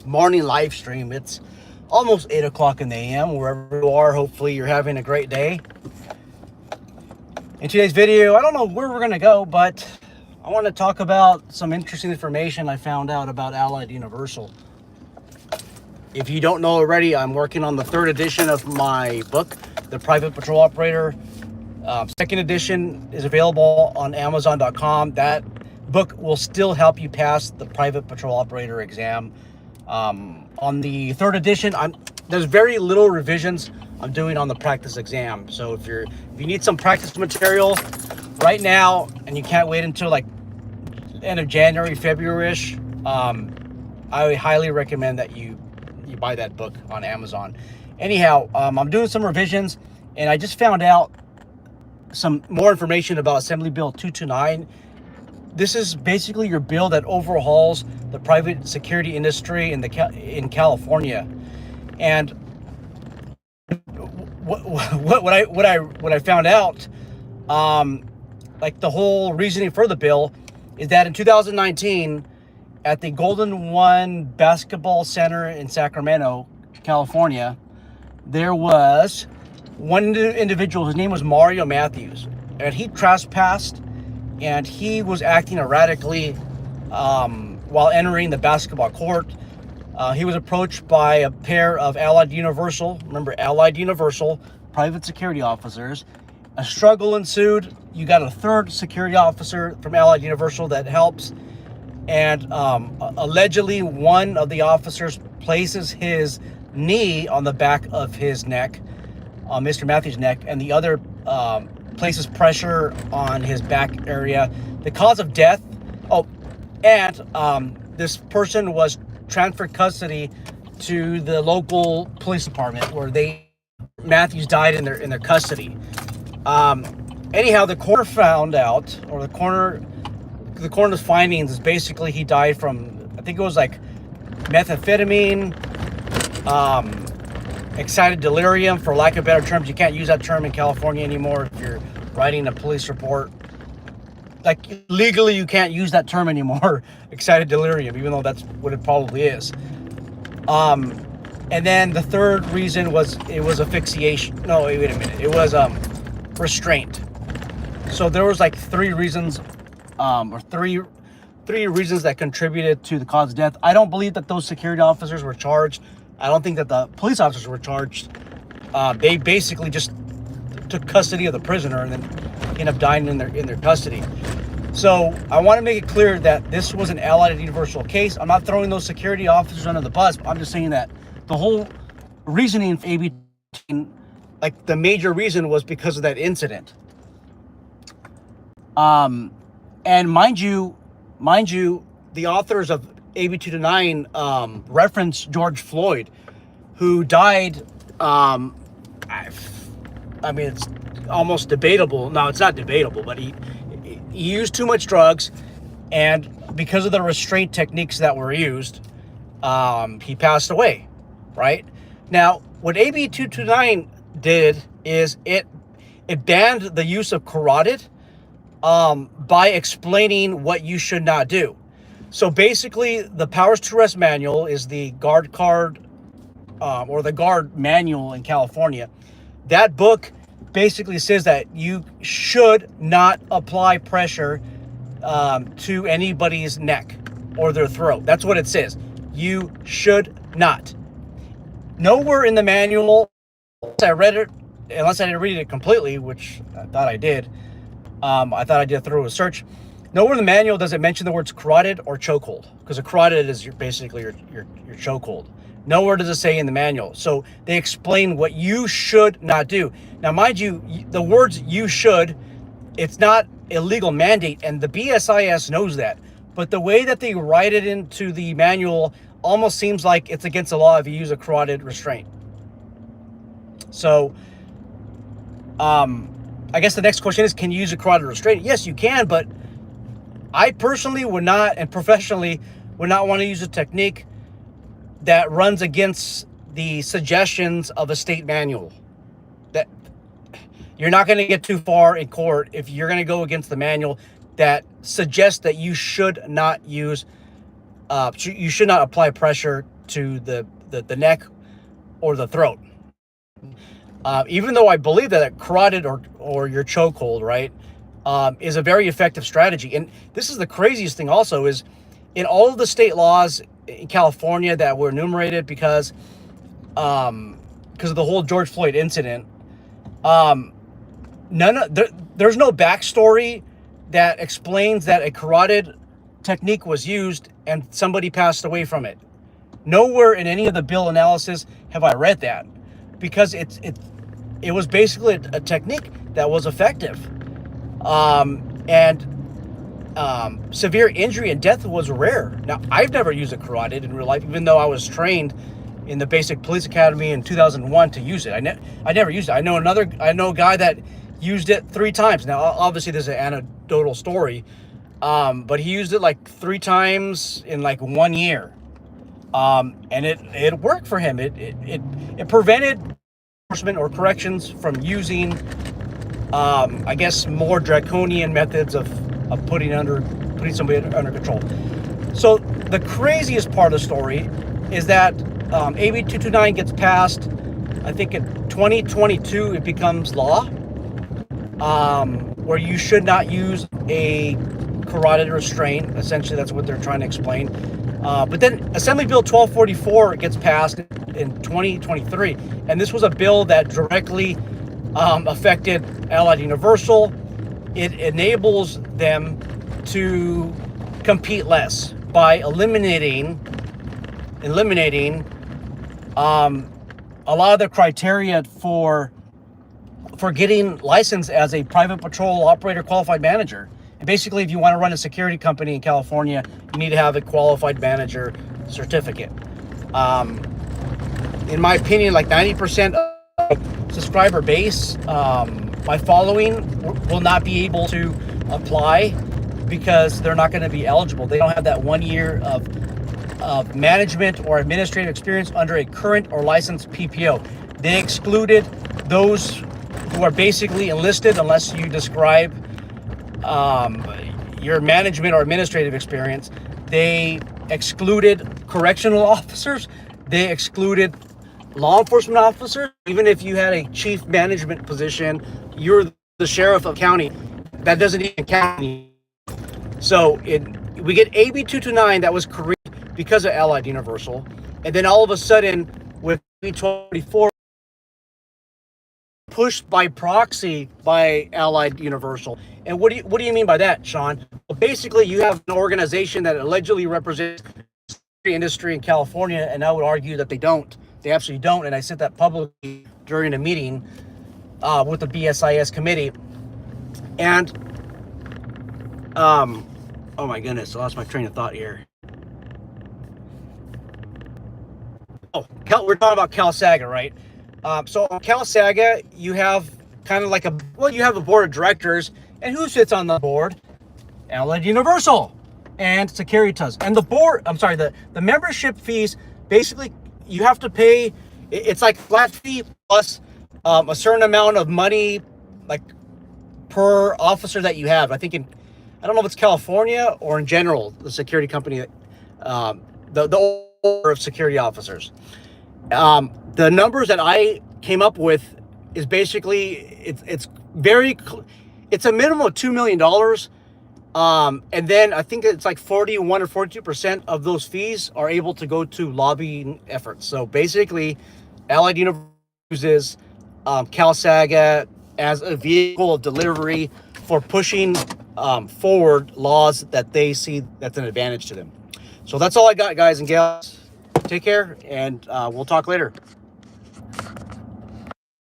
morning live stream. It's almost 8 o'clock in the a.m. Wherever you are, hopefully you're having a great day. In today's video, I don't know where we're going to go, but I want to talk about some interesting information I found out about Allied Universal. If you don't know already, I'm working on the third edition of my book, The Private Patrol Operator. Second edition is available on Amazon.com. That book will still help you pass the Private Patrol Operator exam. On the third edition, there's very little revisions I'm doing on the practice exam. So if you need some practice material right now and you can't wait until like end of January, February-ish, I highly recommend that you buy that book on Amazon. Anyhow, I'm doing some revisions, and I just found out some more information about Assembly Bill 229. This is basically your bill that overhauls the private security industry in California. And what I found out, like the whole reasoning for the bill, is that in 2019, at the Golden One Basketball Center in Sacramento, California, there was one individual. His name was Mario Matthews, and he trespassed, and he was acting erratically while entering the basketball court. He was approached by a pair of Allied Universal, remember Allied Universal, private security officers. A struggle ensued. You got a third security officer from Allied Universal that helps. And allegedly one of the officers places his knee on the back of his neck, on Mr. Matthews' neck, and the other places pressure on his back area. The cause of death, this person was transferred custody to the local police department where Matthews died in their custody. Anyhow, the coroner found out, or the coroner's findings is basically he died from, I think it was like methamphetamine, excited delirium, for lack of better terms. You can't use that term in California anymore if you're writing a police report. Like, legally, you can't use that term anymore, excited delirium, even though that's what it probably is. And then the third reason was it was asphyxiation. No, wait a minute. It was restraint. So there was like three reasons that contributed to the cause of death. I don't believe that those security officers were charged. I don't think that the police officers were charged. They basically just took custody of the prisoner and then ended up dying in their custody. So I want to make it clear that this was an Allied Universal case. I'm not throwing those security officers under the bus. I'm just saying that the whole reasoning for AB, like the major reason, was because of that incident. And mind you, the authors of AB 229 reference George Floyd, who died. I mean, it's almost debatable. No, it's not debatable, but he used too much drugs, and because of the restraint techniques that were used, he passed away. Right now, what AB 229 did is it banned the use of carotid by explaining what you should not do. So basically, the Powers to Arrest manual is the guard card or the guard manual in California. That book basically says that you should not apply pressure to anybody's neck or their throat. That's what it says. You should not. Nowhere in the manual, unless I didn't read it completely, which I thought I did. I thought I did a thorough search. Nowhere in the manual does it mention the words carotid or chokehold, because a carotid is basically your chokehold. Nowhere does it say in the manual. So they explain what you should not do. Now, mind you, the words "you should," it's not a legal mandate, and the BSIS knows that. But the way that they write it into the manual almost seems like it's against the law if you use a carotid restraint. So, I guess the next question is, can you use a carotid restraint? Yes, you can, but I personally would not, and professionally would not want to use a technique that runs against the suggestions of a state manual. That you're not going to get too far in court if you're going to go against the manual that suggests that you should not use, you should not apply pressure to the neck or the throat. Even though I believe that a carotid or your chokehold, right, is a very effective strategy. And this is the craziest thing also is in all of the state laws in California that were enumerated because of the whole George Floyd incident, there's no backstory that explains that a carotid technique was used and somebody passed away from it. Nowhere in any of the bill analysis have I read that, because it was basically a technique that was effective, and severe injury and death was rare. Now, I've never used a carotid in real life, even though I was trained in the basic police academy in 2001 to use it. I never used it. I know a guy that used it 3 times. Now, obviously, this is an anecdotal story, but he used it like 3 times in like 1 year. And it worked for him. It prevented enforcement or corrections from using, I guess, more draconian methods of putting somebody under control. So the craziest part of the story is that AB 229 gets passed. I think in 2022 it becomes law, where you should not use a carotid restraint. Essentially, that's what they're trying to explain. But then Assembly Bill 1244 gets passed in 2023, and this was a bill that directly affected Allied Universal. It enables them to compete less by eliminating a lot of the criteria for getting licensed as a private patrol operator qualified manager. And basically, if you want to run a security company in California, you need to have a qualified manager certificate. In my opinion, like 90% of subscriber base, my following will not be able to apply because they're not going to be eligible. They don't have that 1 year of management or administrative experience under a current or licensed PPO. They excluded those who are basically enlisted unless you describe your management or administrative experience. They excluded correctional officers. They excluded law enforcement officers. Even if you had a chief management position, you're the sheriff of county, that doesn't even count. So we get AB 229 that was created because of Allied Universal, and then all of a sudden with AB 1244 pushed by proxy by Allied Universal. And what do you mean by that, Sean? Well, basically, you have an organization that allegedly represents the industry in California, and I would argue that they don't. They absolutely don't. And I said that publicly during a meeting with the BSIS committee. And oh my goodness, I lost my train of thought here. Oh, we're talking about Cal Saga, right? So on Cal Saga, you have kind of like you have a board of directors, and who sits on the board? Allied Universal and Securitas. And the membership fees, basically, you have to pay, it's like flat fee plus a certain amount of money, like per officer that you have. I don't know if it's California or in general, the security company, the order of security officers. The numbers that I came up with is basically, it's a minimum of $2 million. And then I think it's like 41 or 42% of those fees are able to go to lobbying efforts. So basically, Allied Universal uses Cal Saga as a vehicle of delivery for pushing forward laws that they see that's an advantage to them. So that's all I got, guys and gals. Take care, and we'll talk later.